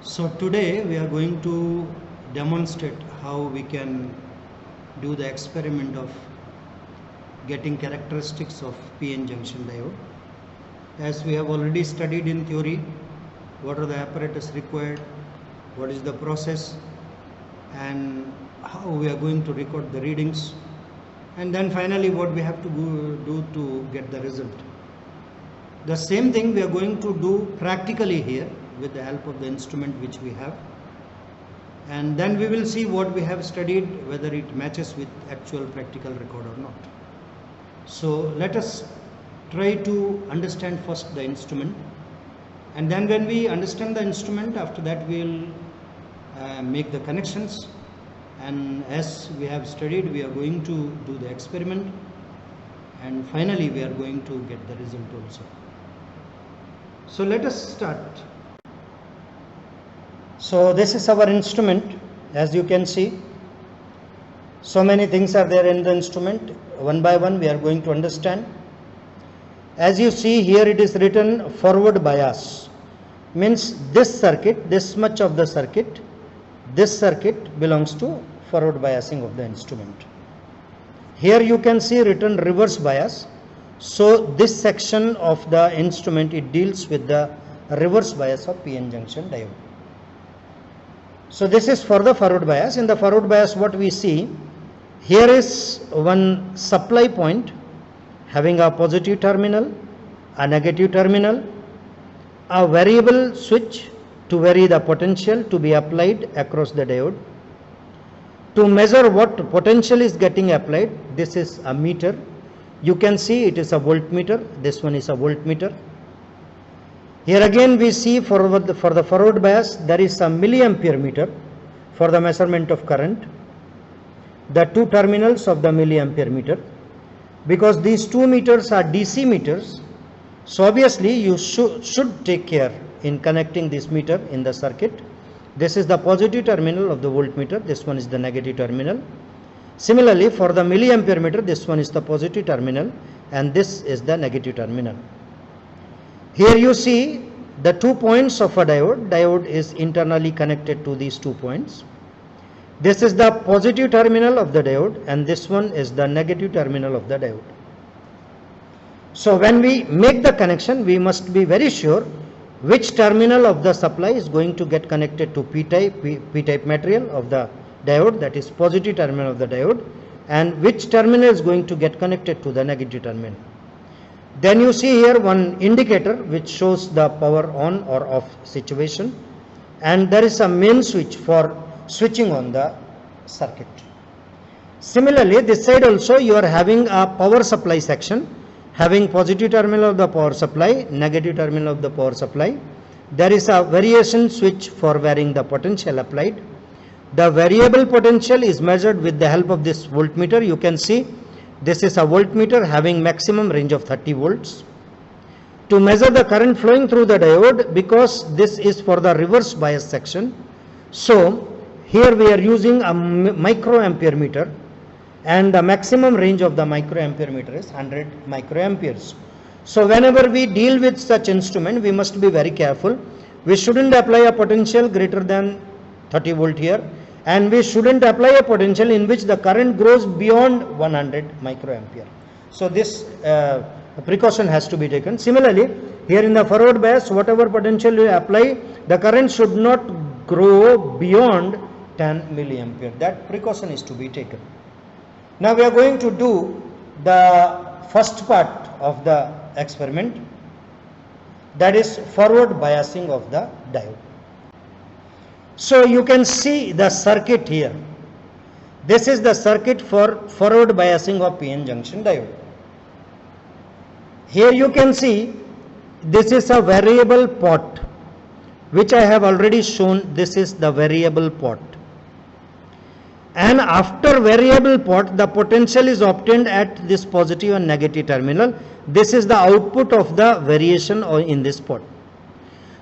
So today we are going to demonstrate how we can do the experiment of getting characteristics of PN junction diode. As we have already studied in theory, what are the apparatus required, what is the process, and how we are going to record the readings, and then finally what we have to do to get the result. The same thing we are going to do practically here with the help of the instrument which we have, and then we will see what we have studied, whether it matches with actual practical record or not. So let us try to understand first the instrument, and then when we understand the instrument, after that we will make the connections, and as we have studied, we are going to do the experiment, and finally we are going to get the result also. So let us start. So this is our instrument. As you can see, so many things are there in the instrument. One by one we are going to understand. As you see here, it is written forward bias, means this circuit, this much of the circuit, this circuit belongs to forward biasing of the instrument. Here you can see written reverse bias. So this section of the instrument, it deals with the reverse bias of PN junction diode. So this is for the forward bias. In the forward bias, what we see, here is one supply point having a positive terminal, a negative terminal, a variable switch to vary the potential to be applied across the diode. To measure what potential is getting applied, this is a meter. You can see it is a voltmeter. This one is a voltmeter. Here again we see for the forward bias, there is a milliampere meter for the measurement of current. The two terminals of the milliampere meter, because these two meters are DC meters, so obviously you should take care in connecting this meter in the circuit. This is the positive terminal of the voltmeter, this one is the negative terminal. Similarly, for the milliampere meter, this one is the positive terminal and this is the negative terminal. Here you see the 2 points of a diode. Diode is internally connected to these 2 points. This is the positive terminal of the diode and this one is the negative terminal of the diode. So when we make the connection, we must be very sure which terminal of the supply is going to get connected to P-type material of the diode, that is positive terminal of the diode, and which terminal is going to get connected to the negative terminal. Then you see here one indicator which shows the power on or off situation, and there is a main switch for switching on the circuit. Similarly, this side also you are having a power supply section having positive terminal of the power supply, negative terminal of the power supply. There is a variation switch for varying the potential applied. The variable potential is measured with the help of this voltmeter. You can see this is a voltmeter having maximum range of 30 volts. To measure the current flowing through the diode, because this is for the reverse bias section, so here we are using a microampere meter, and the maximum range of the microampere meter is 100 microamperes. So whenever we deal with such instrument, we must be very careful. We shouldn't apply a potential greater than 30 volt here, and we shouldn't apply a potential in which the current grows beyond 100 microampere. So this precaution has to be taken. Similarly, here in the forward bias, whatever potential you apply, the current should not grow beyond 10 milliampere. That precaution is to be taken. Now we are going to do the first part of the experiment, that is forward biasing of the diode. So you can see the circuit here. This is the circuit for forward biasing of PN junction diode. Here you can see this is a variable pot, which I have already shown. This is the variable pot. And after variable pot, the potential is obtained at this positive and negative terminal. This is the output of the variation in this pot.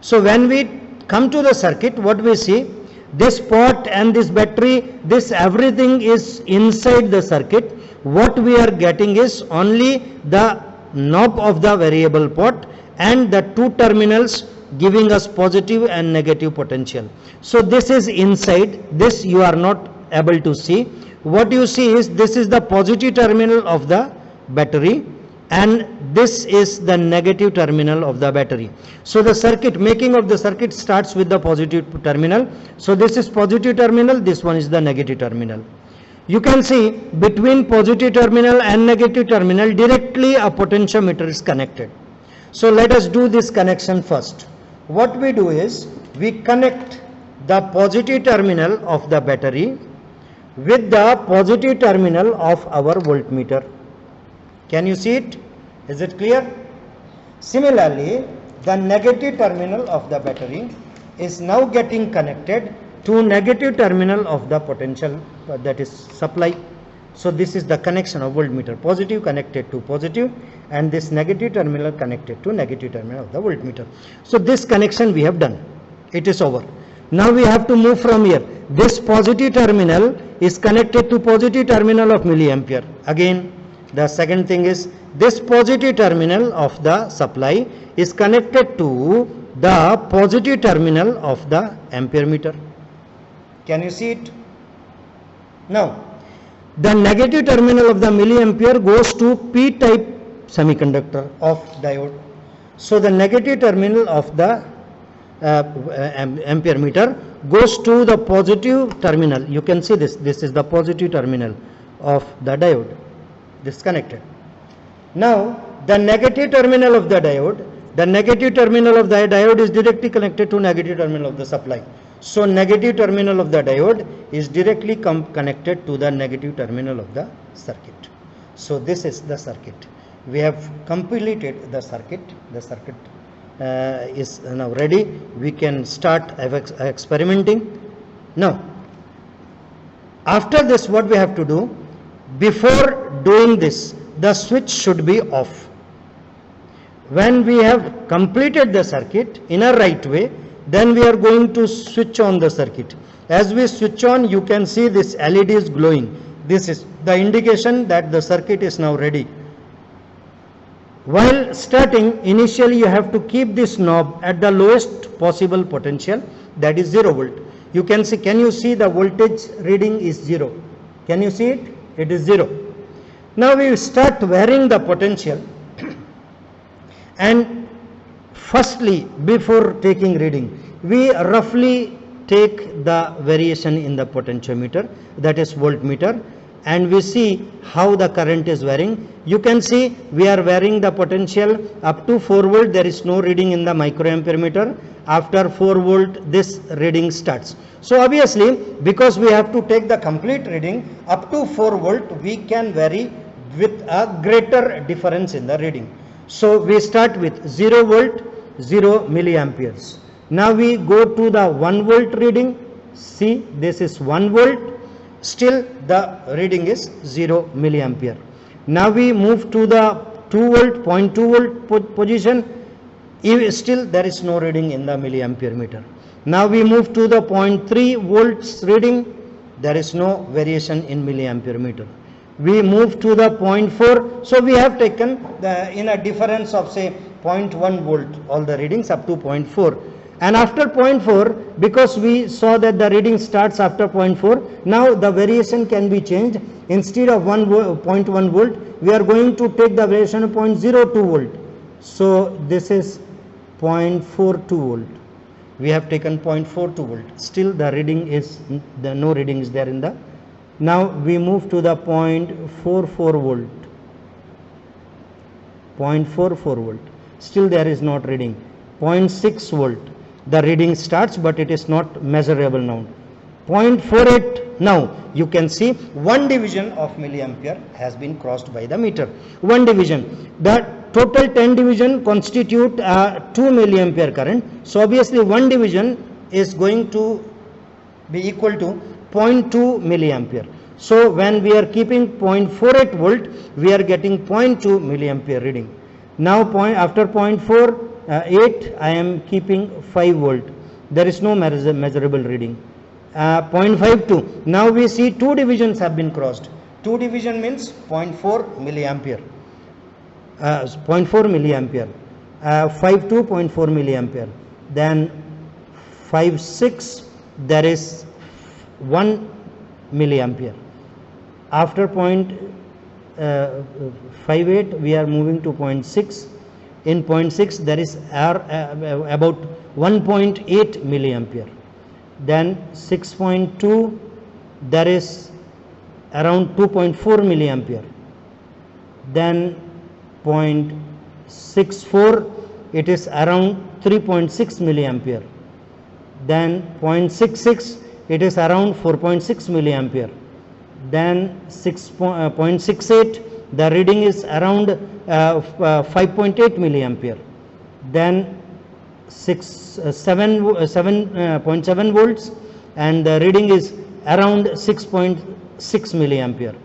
So when we come to the circuit, what we see, this pot and this battery, this everything is inside the circuit. What we are getting is only the knob of the variable pot and the two terminals giving us positive and negative potential. So this is inside, this you are not able to see. What you see is this is the positive terminal of the battery and this is the negative terminal of the battery. So the circuit, making of the circuit starts with the positive terminal. So this is positive terminal, this one is the negative terminal. You can see between positive terminal and negative terminal directly a potentiometer is connected. So let us do this connection first. What we do is we connect the positive terminal of the battery with the positive terminal of our voltmeter. Can you see it? Is it clear? Similarly, the negative terminal of the battery is now getting connected to negative terminal of the potential, that is supply. So this is the connection of voltmeter, positive connected to positive and this negative terminal connected to negative terminal of the voltmeter. So this connection we have done, it is over. Now we have to move from here. This positive terminal is connected to positive terminal of milliampere. Again, the second thing is this positive terminal of the supply is connected to the positive terminal of the ampere meter. Can you see it? Now, the negative terminal of the milliampere goes to P-type semiconductor of diode. So the negative terminal of the ampere meter goes to the positive terminal. You can see this. This is the positive terminal of the diode. Disconnected. Now the negative terminal of the diode, is directly connected to negative terminal of the supply. So negative terminal of the diode is directly connected to the negative terminal of the circuit. So this is the circuit. We have completed the circuit. The circuit is now ready. We can start experimenting. Now, after this, what we have to do? Before doing this, the switch should be off. When we have completed the circuit in a right way, then we are going to switch on the circuit. As we switch on, you can see this LED is glowing. This is the indication that the circuit is now ready. While starting, initially you have to keep this knob at the lowest possible potential, that is 0 volt. You can see, can you see the voltage reading is 0? Can you see it? It is 0. Now we start varying the potential and firstly, before taking reading, we roughly take the variation in the potentiometer, that is voltmeter, and we see how the current is varying. You can see we are varying the potential up to 4 volt. There is no reading in the microampere meter. After 4 volt, this reading starts. So obviously, because we have to take the complete reading up to 4 volt, we can vary with a greater difference in the reading. So we start with 0 volt, 0 milliamperes. Now we go to the 1 volt reading. See, this is 1 volt. Still the reading is 0 milliampere. Now we move to the 2 volt, 0.2 volt position. Still there is no reading in the milliampere meter. Now we move to the 0.3 volts reading. There is no variation in milliampere meter. We move to the 0.4. So we have taken in a difference of say 0.1 volt all the readings up to 0.4. And after 0.4, because we saw that the reading starts after 0.4, now the variation can be changed. Instead of 0.1 volt, we are going to take the variation of 0.02 volt. So this is 0.42 volt. We have taken 0.42 volt. Still the reading is, no reading is there in the. Now we move to the 0.44 volt. 0.44 volt. Still there is not reading. 0.6 volt. The reading starts, but it is not measurable now. 0.48. Now you can see 1 division of milliampere has been crossed by the meter. 1 division. The total 10 division constitute 2 milliampere current. So obviously 1 division is going to be equal to 0.2 milliampere. So when we are keeping 0.48 volt, we are getting 0.2 milliampere reading. Now after 0.48, I am keeping 5 volt. There is no measurable reading. 0.52. Now we see 2 divisions have been crossed. 2 division means 0.4 milliampere. 0.4 milliampere. 5 to 0.4 milliampere. then 5 6 there is 1 milliampere. After 0.58 we are moving to 0.6. In 0.6 there is about 1.8 milliampere. Then 6.2 there is around 2.4 milliampere. Then 0.64 it is around 3.6 milliampere. Then 0.66 it is around 4.6 milliampere. Then 0.68 the reading is around 5.8 milliampere. Then 7.7 volts and the reading is around 6.6 milliampere.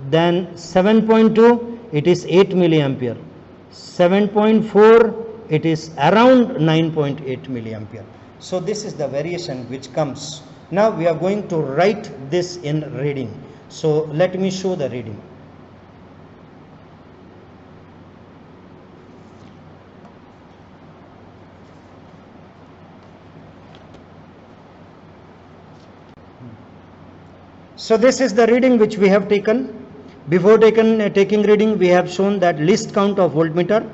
Then 7.2 it is 8 milliampere. 7.4 it is around 9.8 milliampere. So this is the variation which comes. Now we are going to write this in reading. So let me show the reading. So this is the reading which we have taken. Before taking reading, we have shown that least count of voltmeter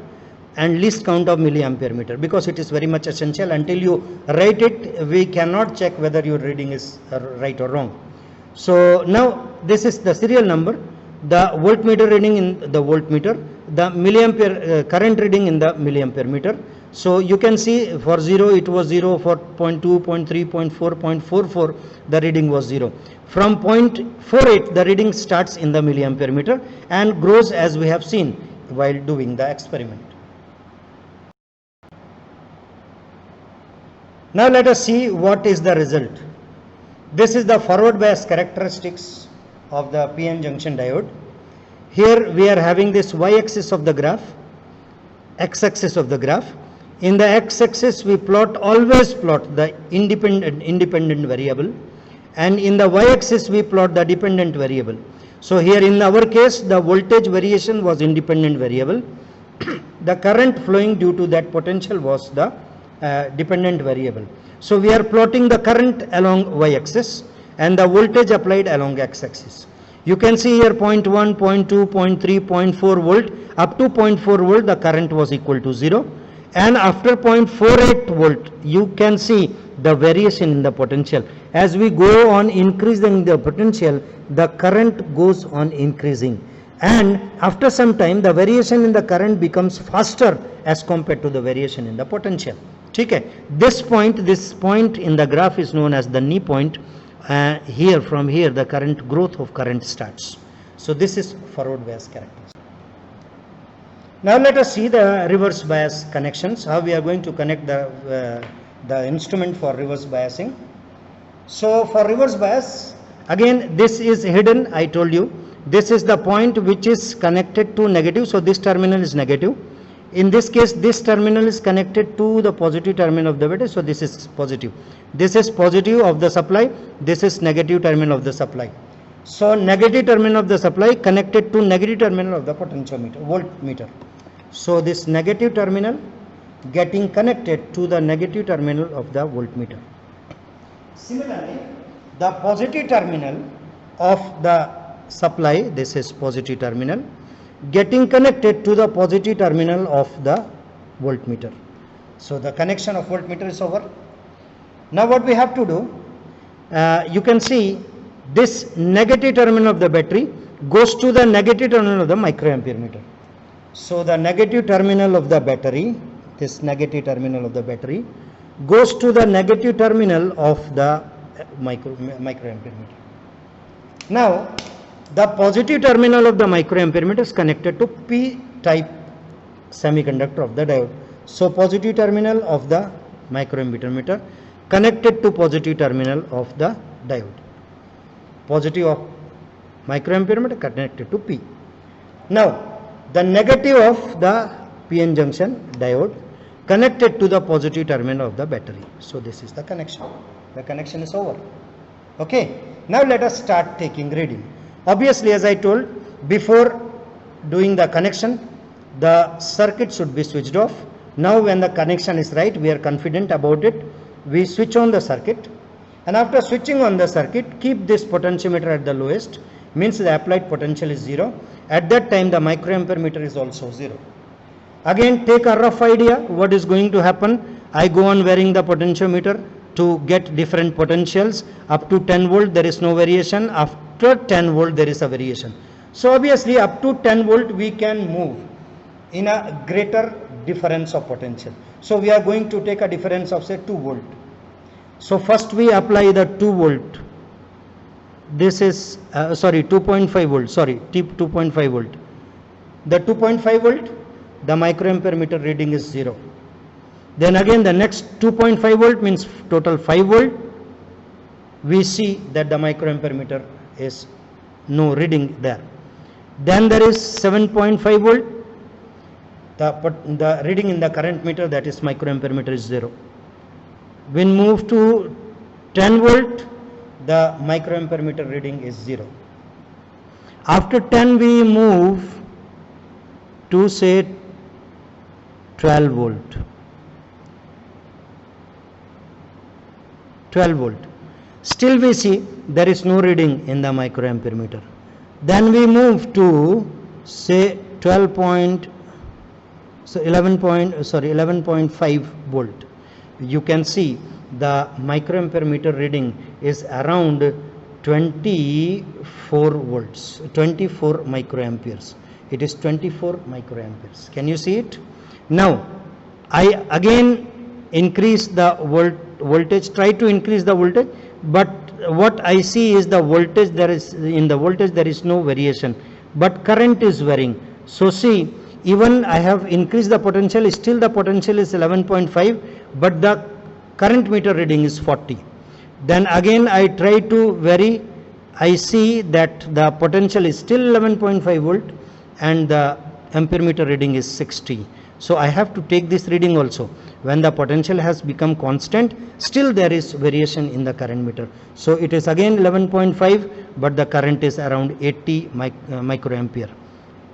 and least count of milliampere meter, because it is very much essential. Until you write it, we cannot check whether your reading is right or wrong. So now this is the serial number, the voltmeter reading in the voltmeter, the milliampere current reading in the milliampere meter. So you can see for 0 it was 0, for 0.2, 0.3, 0.4, 0.44 the reading was 0. From 0.48 the reading starts in the milliampere meter and grows as we have seen while doing the experiment. Now let us see what is the result. This is the forward bias characteristics of the PN junction diode. Here we are having this y-axis of the graph, x-axis of the graph. In the x-axis we always plot the independent variable, and in the y-axis we plot the dependent variable. So here in our case the voltage variation was independent variable. The current flowing due to that potential was the dependent variable. So we are plotting the current along y-axis and the voltage applied along x-axis. You can see here 0.1, 0.2, 0.3, 0.4 volt. Up to 0.4 volt the current was equal to 0, and after 0.48 volt you can see the variation in the potential. As we go on increasing the potential, the current goes on increasing, and after some time the variation in the current becomes faster as compared to the variation in the potential. Okay. This point in the graph is known as the knee point. Here, from here the current growth of current starts. So this is forward bias characteristics. Now let us see the reverse bias connections, how we are going to connect the instrument for reverse biasing. So for reverse bias, again this is hidden, I told you. This is the point which is connected to negative, so this terminal is negative. In this case this terminal is connected to the positive terminal of the battery, so this is positive. This is positive of the supply, this is negative terminal of the supply. So negative terminal of the supply connected to negative terminal of the potentiometer, voltmeter. So this negative terminal getting connected to the negative terminal of the voltmeter. Similarly, the positive terminal of the supply, this is positive terminal, getting connected to the positive terminal of the voltmeter. So the connection of voltmeter is over. Now what we have to do, you can see this negative terminal of the battery goes to the negative terminal of the microampere meter. So the negative terminal of the battery, this negative terminal of the battery goes to the negative terminal of the microampere meter. Now the positive terminal of the microampere meter is connected to P-type semiconductor of the diode. So positive terminal of the microampere meter connected to positive terminal of the diode. Positive of microampere meter connected to P. Now the negative of the PN junction diode connected to the positive terminal of the battery. So this is the connection. The connection is over. Okay. Now let us start taking reading. Obviously, as I told, before doing the connection, the circuit should be switched off. Now when the connection is right, we are confident about it. We switch on the circuit, and after switching on the circuit, keep this potentiometer at the lowest, means the applied potential is 0. At that time the microampere meter is also 0. Again, take a rough idea what is going to happen. I go on varying the potentiometer to get different potentials. Up to 10 volt there is no variation, after 10 volt there is a variation. So obviously up to 10 volt we can move in a greater difference of potential. So we are going to take a difference of say 2 volt. So first we apply the 2 volt. This is 2.5 volt, 2.5 volt. The 2.5 volt, the microampere meter reading is 0. Then again the next 2.5 volt means total 5 volt. We see that the microampere meter is no reading there. Then there is 7.5 volt. The reading in the current meter, that is microampere meter, is 0. When move to 10 volt, the microampere meter reading is 0. After 10 we move to say 12 volt. 12 volt. Still we see there is no reading in the microampere meter. Then we move to say 11.5 volt. You can see the microampere meter reading is around 24 volts, 24 microamperes. It is 24 microamperes. Can you see it? Now I again increase the voltage, try to increase the voltage, but what I see is the voltage, there is no variation, but current is varying. So see, even I have increased the potential, still the potential is 11.5, but the current meter reading is 40. Then again I try to vary, I see that the potential is still 11.5 volt and the ampere meter reading is 60. So I have to take this reading also. When the potential has become constant, still there is variation in the current meter. So it is again 11.5, but the current is around 80 microampere.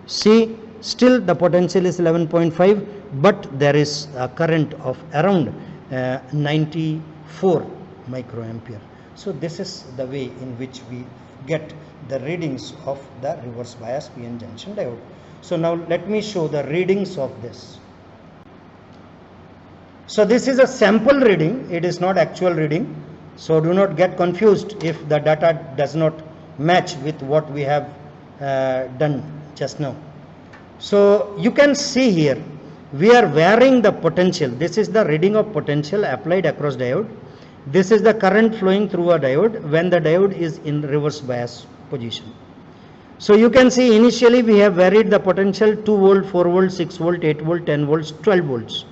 See, still the potential is 11.5, but there is a current of around 94 microampere. So this is the way in which we get the readings of the reverse bias PN junction diode. So now let me show the readings of this. So this is a sample reading, it is not actual reading. So do not get confused if the data does not match with what we have done just now. So you can see here we are varying the potential. This is the reading of potential applied across diode. This is the current flowing through a diode when the diode is in reverse bias position. So you can see initially we have varied the potential 2 volt, 4 volt, 6 volt, 8 volt, 10 volts, 12 volts.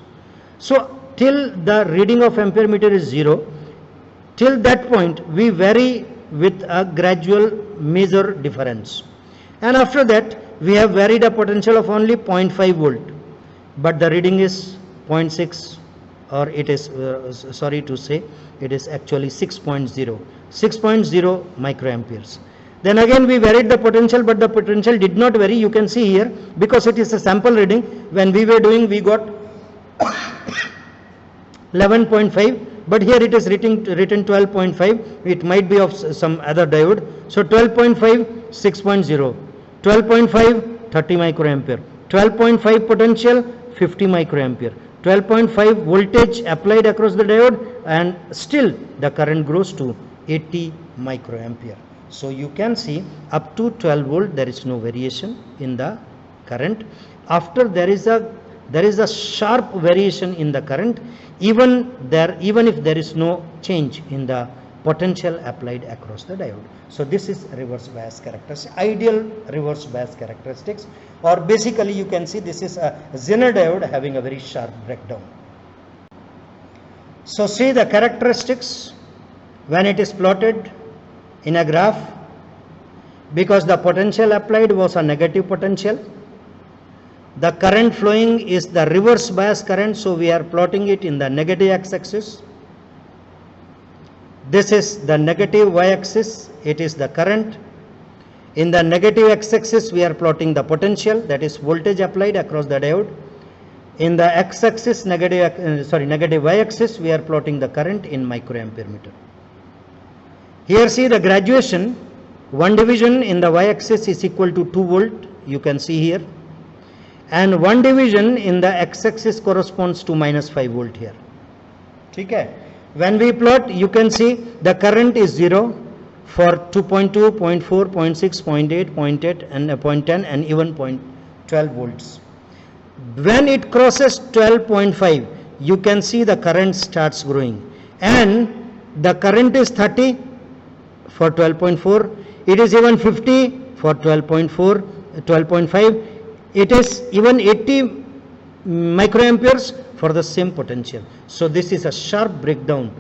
So till the reading of ampere meter is 0, till that point we vary with a gradual major difference. And after that we have varied a potential of only 0.5 volt, but the reading is 0.6, or it is sorry to say it is actually 6.0 microamperes. Then again we varied the potential, but the potential did not vary. You can see here, because it is a sample reading, when we were doing we got 11.5, but here it is written 12.5. It might be of some other diode. So 12.5, 6.0, 12.5, 30 microampere, 12.5 potential, 50 microampere, 12.5 voltage applied across the diode, and still the current grows to 80 microampere. So you can see up to 12 volt there is no variation in the current. After there is a sharp variation in the current, even if there is no change in the potential applied across the diode. So this is reverse bias characteristics, ideal reverse bias characteristics, or basically you can see this is a Zener diode having a very sharp breakdown. So see the characteristics when it is plotted in a graph, because the potential applied was a negative potential. The current flowing is the reverse bias current, so we are plotting it in the negative x-axis. This is the negative y-axis, it is the current. In the negative x-axis we are plotting the potential, that is voltage applied across the diode. in the x-axis negative y-axis we are plotting the current in microampere meter. Here see the graduation, one division in the y-axis is equal to 2 volt, you can see here, and one division in the x-axis corresponds to minus 5 volt here. Okay. When we plot, you can see the current is 0 for 2.2, 0.4, 0.6, 0.8, 0.8 and 0.10 and even 0.12 volts. When it crosses 12.5, you can see the current starts growing, and the current is 30 for 12.4, it is even 50 for 12.4, 12.5, it is even 80 microamperes for the same potential. So this is a sharp breakdown.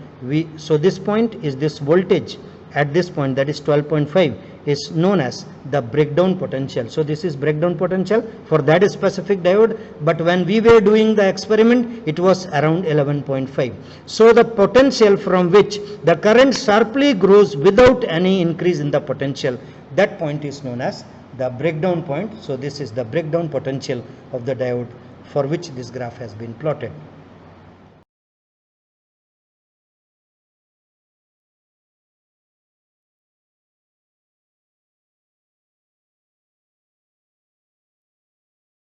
So this point is this voltage at this point, that is 12.5, is known as the breakdown potential. So this is breakdown potential for that specific diode, but when we were doing the experiment it was around 11.5. So the potential from which the current sharply grows without any increase in the potential, that point is known as the breakdown point. So this is the breakdown potential of the diode for which this graph has been plotted.